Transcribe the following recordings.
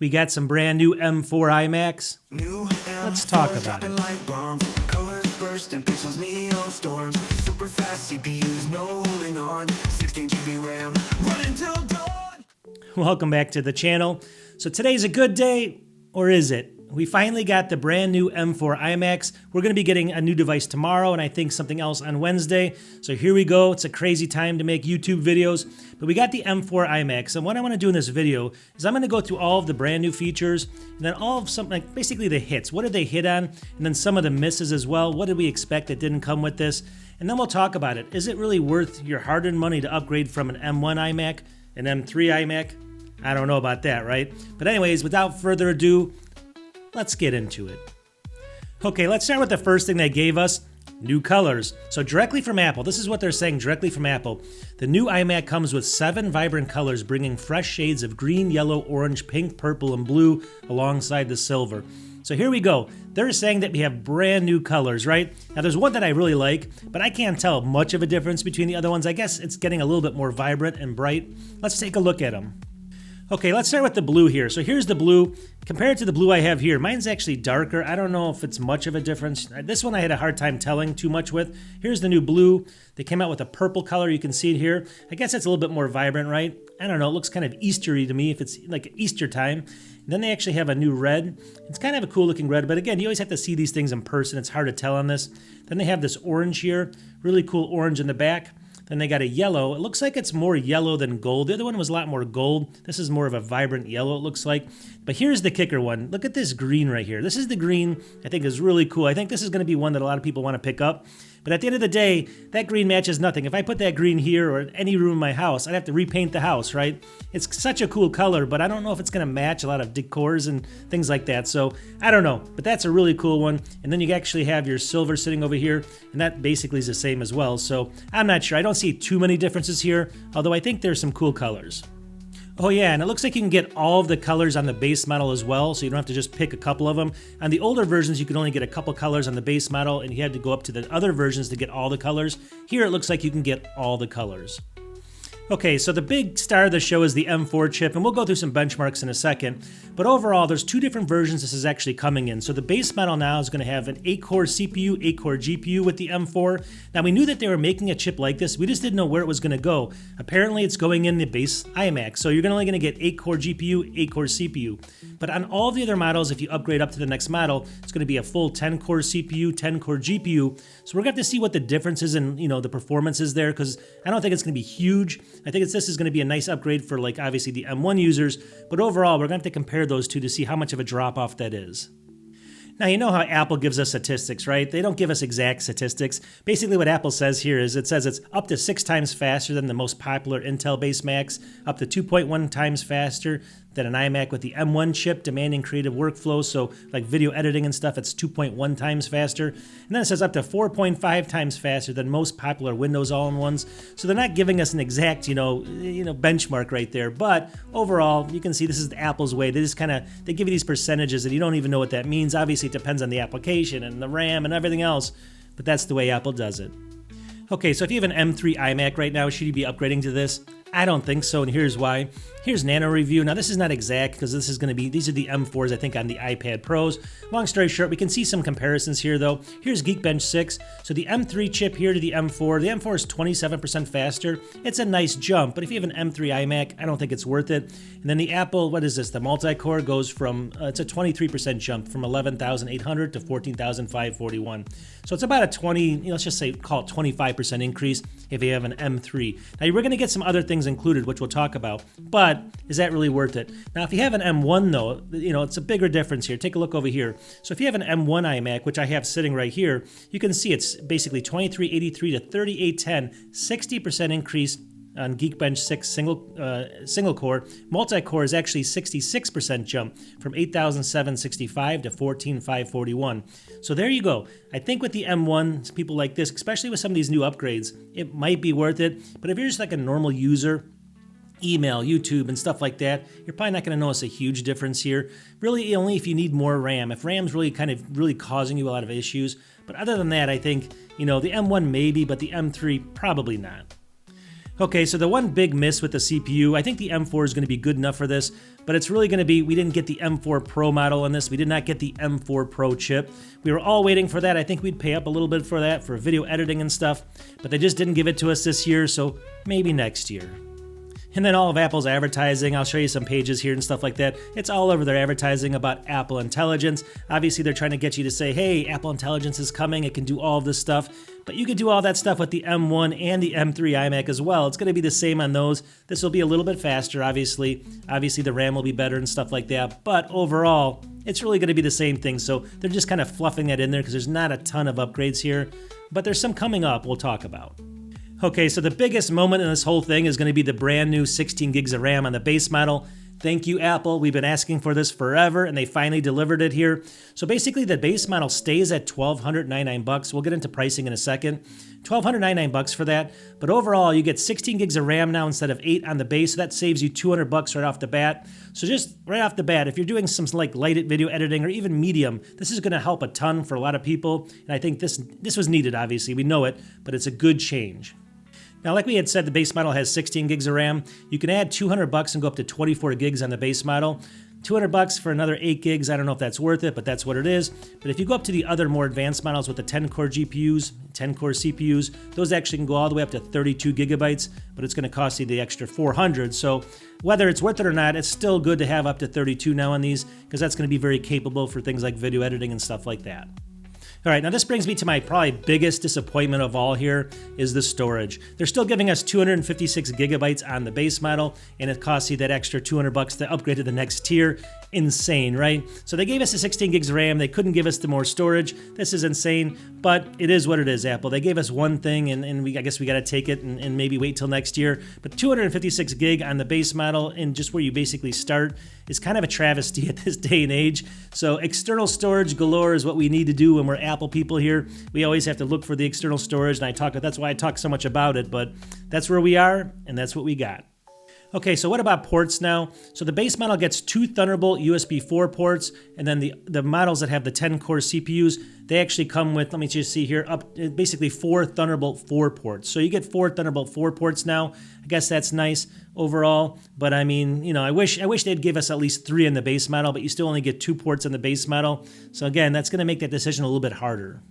We got some brand new M4 iMacs. Let's talk about it. Colors burst and pixels neon storms. Super fast CPUs, no holding on. 16 GB RAM, running till dawn. Welcome back to the channel. So today's a good day, or is it? We finally got the brand new M4 iMacs. We're going to be getting a new device tomorrow, and I think something else on Wednesday. So here we go. It's a crazy time to make YouTube videos, but we got the M4 iMacs. And what I want to do in this video is I'm going to go through all of the brand new features, and then all of some, like basically the hits. What did they hit on? And then some of the misses as well. What did we expect that didn't come with this? And then we'll talk about it. Is it really worth your hard-earned money to upgrade from an M1 iMac, an M3 iMac? I don't know about that, right? But anyways, without further ado, let's get into it. Okay, let's start with the first thing they gave us, new colors. So directly from Apple, this is what they're saying directly from Apple. The new iMac comes with 7 vibrant colors, bringing fresh shades of green, yellow, orange, pink, purple, and blue alongside the silver. So here we go. They're saying that we have brand new colors, right? Now there's one that I really like, but I can't tell much of a difference between the other ones. I guess it's getting a little bit more vibrant and bright. Let's take a look at them. Okay, let's start with the blue here. So here's the blue. Compared to the blue I have here, mine's actually darker. I don't know if it's much of a difference. This one I had a hard time telling too much with. Here's the new blue. They came out with a purple color. You can see it here. I guess it's a little bit more vibrant, right? I don't know. It looks kind of Eastery to me if it's like Easter time. And then they actually have a new red. It's kind of a cool looking red, but again, you always have to see these things in person. It's hard to tell on this. Then they have this orange here. Really cool orange in the back. Then they got a yellow. It looks like it's more yellow than gold. The other one was a lot more gold. This is more of a vibrant yellow, it looks like. But here's the kicker one. Look at this green right here. This is the green I think is really cool. I think this is going to be one that a lot of people want to pick up. But at the end of the day, that green matches nothing. If I put that green here or in any room in my house, I'd have to repaint the house, right? It's such a cool color, but I don't know if it's going to match a lot of decors and things like that. So I don't know, but that's a really cool one. And then you actually have your silver sitting over here, and that basically is the same as well. So I'm not sure. I don't see too many differences here, although I think there's some cool colors. Oh yeah, and it looks like you can get all of the colors on the base model as well, so you don't have to just pick a couple of them. On the older versions, you could only get a couple colors on the base model, and you had to go up to the other versions to get all the colors. Here it looks like you can get all the colors. Okay, so the big star of the show is the M4 chip, and we'll go through some benchmarks in a second. But overall, there's 2 different versions this is actually coming in. So the base model now is going to have an 8-core CPU, 8-core GPU with the M4. Now, we knew that they were making a chip like this. We just didn't know where it was going to go. Apparently, it's going in the base iMac. So you're only going to get 8-core GPU, 8-core CPU. But on all the other models, if you upgrade up to the next model, it's going to be a full 10-core CPU, 10-core GPU. So we're going to have to see what the difference is in, the performance is there, because I don't think it's going to be huge. I think this is going to be a nice upgrade for, like, obviously the M1 users, but overall, we're going to have to compare those two to see how much of a drop-off that is. Now, you know how Apple gives us statistics, right? They don't give us exact statistics. Basically, what Apple says here is it says it's up to 6 times faster than the most popular Intel-based Macs, up to 2.1 times faster than an iMac with the M1 chip, demanding creative workflows, so like video editing and stuff, it's 2.1 times faster. And then it says up to 4.5 times faster than most popular Windows all-in-ones. So they're not giving us an exact, benchmark right there. But overall, you can see this is Apple's way. They just they give you these percentages and you don't even know what that means. Obviously, it depends on the application and the RAM and everything else, but that's the way Apple does it. Okay, so if you have an M3 iMac right now, should you be upgrading to this? I don't think so, and here's why. Here's Nano Review. Now, this is not exact because these are the M4s, I think, on the iPad Pros. Long story short, we can see some comparisons here, though. Here's Geekbench 6. So the M3 chip here to the M4. The M4 is 27% faster. It's a nice jump, but if you have an M3 iMac, I don't think it's worth it. And then the Apple, what is this? The multi-core goes from, it's a 23% jump from 11,800 to 14,541. So it's about a let's just say, call it 25% increase if you have an M3. Now, we're going to get some other things included, which we'll talk about, but is that really worth it? Now, if you have an M1 though, it's a bigger difference here. Take a look over here. So if you have an M1 iMac, which I have sitting right here, you can see it's basically 2383 to 3810, 60% increase on Geekbench 6 single core. Multi-core is actually 66% jump from 8,765 to 14,541. So there you go. I think with the M1, people like this, especially with some of these new upgrades, it might be worth it. But if you're just like a normal user, email, YouTube, and stuff like that, you're probably not going to notice a huge difference here. Really, only if you need more RAM. If RAM's really causing you a lot of issues. But other than that, I think, the M1 maybe, but the M3 probably not. Okay, so the one big miss with the CPU, I think the M4 is going to be good enough for this, but it's really going to be, we didn't get the M4 Pro model on this. We did not get the M4 Pro chip. We were all waiting for that. I think we'd pay up a little bit for that for video editing and stuff, but they just didn't give it to us this year, so maybe next year. And then all of Apple's advertising, I'll show you some pages here and stuff like that. It's all over their advertising about Apple Intelligence. Obviously, they're trying to get you to say, hey, Apple Intelligence is coming. It can do all of this stuff. But you can do all that stuff with the M1 and the M3 iMac as well. It's going to be the same on those. This will be a little bit faster, obviously. Obviously, the RAM will be better and stuff like that. But overall, it's really going to be the same thing. So they're just kind of fluffing that in there because there's not a ton of upgrades here. But there's some coming up we'll talk about. Okay, so the biggest moment in this whole thing is going to be the brand new 16 gigs of RAM on the base model. Thank you, Apple. We've been asking for this forever, and they finally delivered it here. So basically, the base model stays at $1,299. We'll get into pricing in a second. $1,299 for that. But overall, you get 16 gigs of RAM now instead of 8 on the base. So that saves you $200 right off the bat. So just right off the bat, if you're doing some like light video editing or even medium, this is going to help a ton for a lot of people. And I think this was needed, obviously. We know it, but it's a good change. Now, like we had said, the base model has 16 gigs of RAM. You can add $200 and go up to 24 gigs on the base model. $200 for another 8 gigs, I don't know if that's worth it, but that's what it is. But if you go up to the other more advanced models with the 10-core GPUs, 10-core CPUs, those actually can go all the way up to 32 gigabytes, but it's going to cost you the extra $400. So whether it's worth it or not, it's still good to have up to 32 now on these, because that's going to be very capable for things like video editing and stuff like that. All right, now this brings me to my probably biggest disappointment of all here is the storage. They're still giving us 256 gigabytes on the base model, and it costs you that extra $200 to upgrade to the next tier. Insane, right? So they gave us the 16 gigs of RAM. They couldn't give us the more storage. This is insane, but it is what it is, Apple. They gave us one thing, and I guess we got to take it and maybe wait till next year. But 256 gig on the base model, and just where you basically start, is kind of a travesty at this day and age. So external storage galore is what we need to do when we're Apple people here. We always have to look for the external storage, and that's why I talk so much about it, but that's where we are, and that's what we got. Okay, so what about ports now? So the base model gets 2 Thunderbolt USB 4 ports, and then the models that have the 10-core CPUs, they actually come with, let me just see here, basically 4 Thunderbolt 4 ports. So you get 4 Thunderbolt 4 ports now. I guess that's nice overall, but I mean, you know, I wish they'd give us at least 3 in the base model, but you still only get 2 ports in the base model. So again, that's going to make that decision a little bit harder.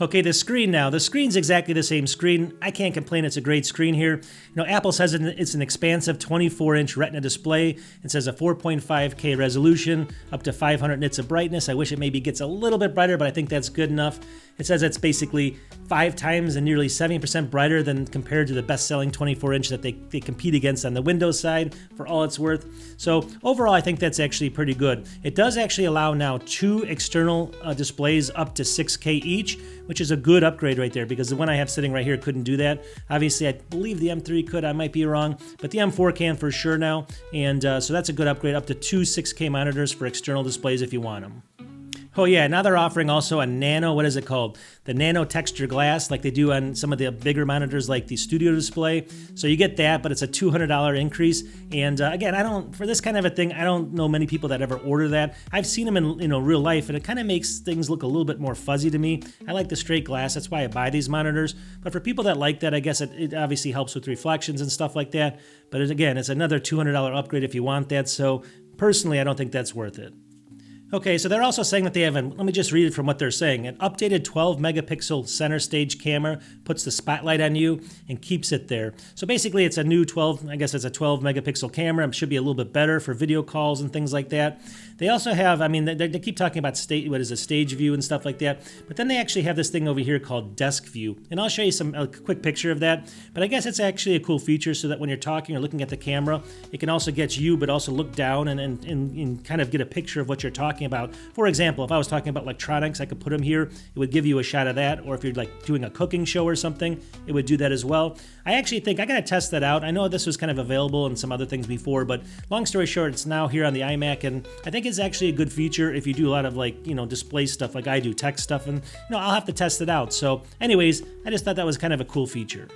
Okay, the screen now. The screen's exactly the same screen. I can't complain. It's a great screen here. You know, Apple says it's an expansive 24-inch Retina display. It says a 4.5K resolution, up to 500 nits of brightness. I wish it maybe gets a little bit brighter, but I think that's good enough. It says it's basically 5 times and nearly 70% brighter than compared to the best-selling 24-inch that they compete against on the Windows side, for all it's worth. So overall, I think that's actually pretty good. It does actually allow now 2 external displays up to 6K each, which is a good upgrade right there, because the one I have sitting right here couldn't do that. Obviously, I believe the M3 could. I might be wrong, but the M4 can for sure now, and so that's a good upgrade, up to 2 6K monitors for external displays if you want them. Oh yeah, now they're offering also a nano, what is it called? The nano texture glass, like they do on some of the bigger monitors like the Studio Display. So you get that, but it's a $200 increase. And again, for this kind of a thing, I don't know many people that ever order that. I've seen them in real life, and it kind of makes things look a little bit more fuzzy to me. I like the straight glass, that's why I buy these monitors. But for people that like that, I guess it obviously helps with reflections and stuff like that. But again, it's another $200 upgrade if you want that. So personally, I don't think that's worth it. Okay, so they're also saying that they have, let me just read it from what they're saying. An updated 12 megapixel center stage camera puts the spotlight on you and keeps it there. So basically it's a new 12 megapixel camera. It should be a little bit better for video calls and things like that. They also have, they keep talking about stage view and stuff like that, but then they actually have this thing over here called desk view. And I'll show you a quick picture of that, but I guess it's actually a cool feature so that when you're talking or looking at the camera, it can also get you, but also look down and kind of get a picture of what you're talking about. For example, if I was talking about electronics, I could put them here. It would give you a shot of that. Or if you're like doing a cooking show or something, it would do that as well. I actually think I got to test that out. I know this was kind of available in some other things before, but long story short, it's now here on the iMac, and I think it's actually a good feature if you do a lot of display stuff like I do, tech stuff, and I'll have to test it out. So anyways, I just thought that was kind of a cool feature.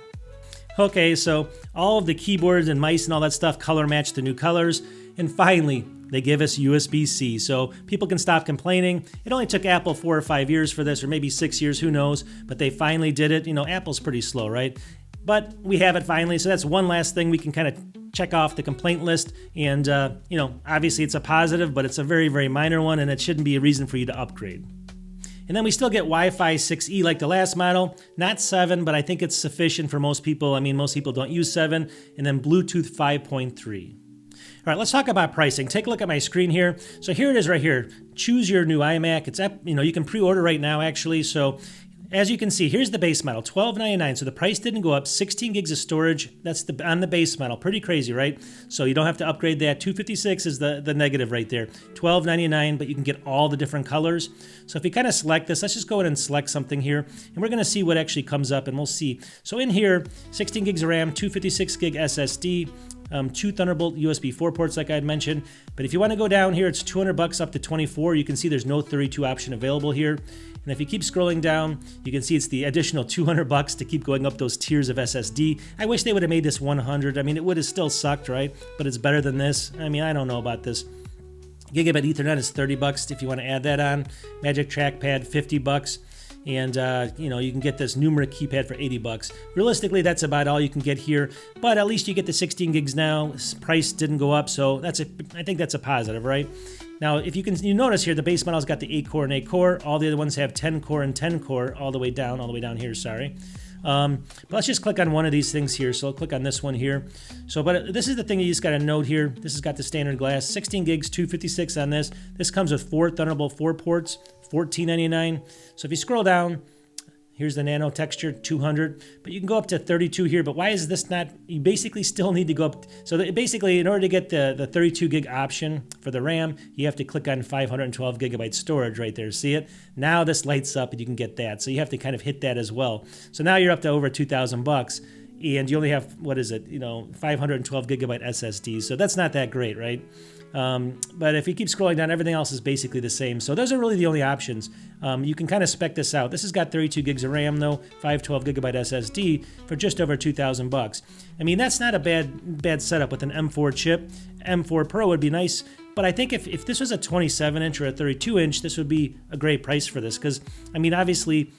Okay, so all of the keyboards and mice and all that stuff color match the new colors, and finally, they give us USB-C, so people can stop complaining. It only took Apple 4 or 5 years for this, or maybe 6 years, who knows, but they finally did it. Apple's pretty slow, right? But we have it finally, so that's one last thing we can kind of check off the complaint list. And, you know, obviously it's a positive, but it's a very, very minor one, and it shouldn't be a reason for you to upgrade. And then we still get Wi-Fi 6E like the last model, not 7, but I think it's sufficient for most people. I mean, most people don't use 7, and then Bluetooth 5.3. All right, let's talk about pricing. Take a look at my screen here. So here it is right here. Choose your new iMac. It's up, you know, you can pre-order right now actually. So as you can see, here's the base model, $12.99. So the price didn't go up. 16 gigs of storage. That's on the base model. Pretty crazy, right? So you don't have to upgrade that. $256 is the negative right there. $12.99, but you can get all the different colors. So if you kind of select this, let's just go ahead and select something here, and we're going to see what actually comes up, and we'll see. So in here, 16 gigs of RAM, 256 gig SSD. 2 Thunderbolt USB 4 ports like I had mentioned. But if you want to go down here, it's $200 up to 24. You can see there's no 32 option available here. And if you keep scrolling down, you can see it's the additional $200 to keep going up those tiers of SSD. I wish they would have made this 100. I mean, it would have still sucked, right? But it's better than this. I mean, I don't know about this. Gigabit Ethernet is $30 if you want to add that on. Magic Trackpad, $50. And, you know, you can get this numeric keypad for $80. Realistically, that's about all you can get here, but at least you get the 16 gigs now. Price didn't go up, so I think that's a positive, right? Now, if you notice here, the base model's got the 8-core and 8-core. All the other ones have 10-core and 10-core all the way down here, sorry. But let's just click on one of these things here. So I'll click on this one here. So, but this is the thing you just got to note here. This has got the standard glass, 16 gigs, 256 on this. This comes with 4 Thunderbolt 4 ports, $14.99. So if you scroll down, here's the nano texture, 200, but you can go up to 32 here. But why is this not? You basically still need to go up. So basically, in order to get the 32 gig option for the RAM, you have to click on 512 gigabyte storage right there. See it? Now this lights up and you can get that. So you have to kind of hit that as well. So now you're up to over $2,000, and you only have, what is it? You know, 512 gigabyte SSD. So that's not that great, right? But if you keep scrolling down, everything else is basically the same. So those are really the only options. You can kind of spec this out. This has got 32 gigs of RAM though, 512 gigabyte SSD for just over $2,000. I mean, that's not a bad setup with an M4 chip. M4 Pro would be nice, but I think if this was a 27-inch or a 32-inch, this would be a great price for this. Because, I mean, obviously,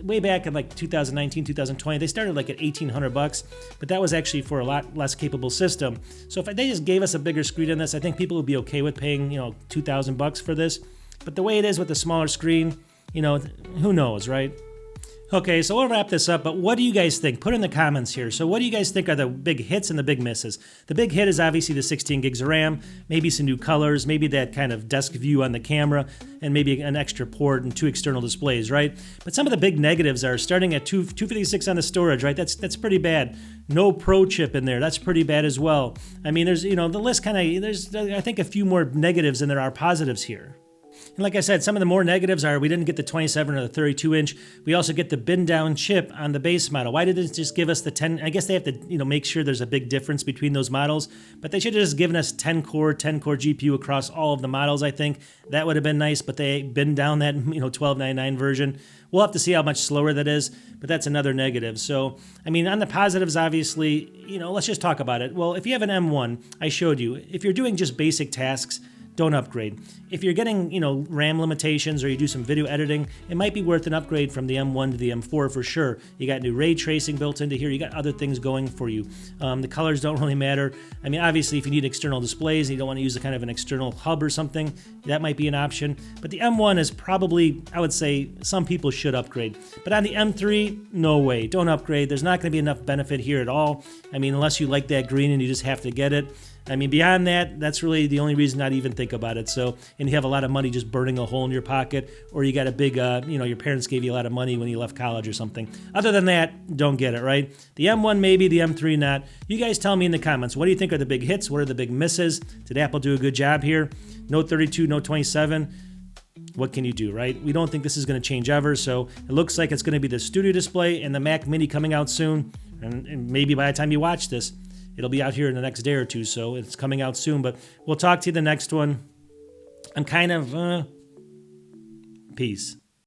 way back in like 2019, 2020, they started like at $1,800, but that was actually for a lot less capable system. So if they just gave us a bigger screen in this, I think people would be okay with paying, you know, $2,000 for this. But the way it is with the smaller screen, you know, who knows, right? Okay, so we'll wrap this up, but what do you guys think? Put in the comments here. So what do you guys think are the big hits and the big misses? The big hit is obviously the 16 gigs of RAM, maybe some new colors, maybe that kind of desk view on the camera, and maybe an extra port and 2 external displays, right? But some of the big negatives are starting at 256 on the storage, right? That's pretty bad. No Pro chip in there. That's pretty bad as well. I mean, there's, you know, the list kind of, there's, I think, a few more negatives than there are positives here. And like I said, some of the more negatives are we didn't get the 27 or the 32-inch. We also get the bin-down chip on the base model. Why did it just give us the 10? I guess they have to, you know, make sure there's a big difference between those models. But they should have just given us 10-core GPU across all of the models, I think. That would have been nice, but they bin down that, you know, $12.99 version. We'll have to see how much slower that is, but that's another negative. So, I mean, on the positives, obviously, you know, let's just talk about it. Well, if you have an M1, I showed you, if you're doing just basic tasks, don't upgrade. If you're getting, you know, RAM limitations or you do some video editing, it might be worth an upgrade from the M1 to the M4 for sure. You got new ray tracing built into here. You got other things going for you. The colors don't really matter. I mean, obviously, if you need external displays and you don't want to use a kind of an external hub or something, that might be an option. But the M1 is probably, I would say, some people should upgrade. But on the M3, no way. Don't upgrade. There's not going to be enough benefit here at all. I mean, unless you like that green and you just have to get it. I mean, beyond that, that's really the only reason not to even think about it. So, and you have a lot of money just burning a hole in your pocket, or you got a big, you know, your parents gave you a lot of money when you left college or something. Other than that, don't get it, right? The M1 maybe, the M3 not. You guys tell me in the comments, what do you think are the big hits? What are the big misses? Did Apple do a good job here? No 32, no 27. What can you do, right? We don't think this is going to change ever, so it looks like it's going to be the Studio Display and the Mac Mini coming out soon, and maybe by the time you watch this, it'll be out here in the next day or two, so it's coming out soon. But we'll talk to you the next one. I'm kind of, peace.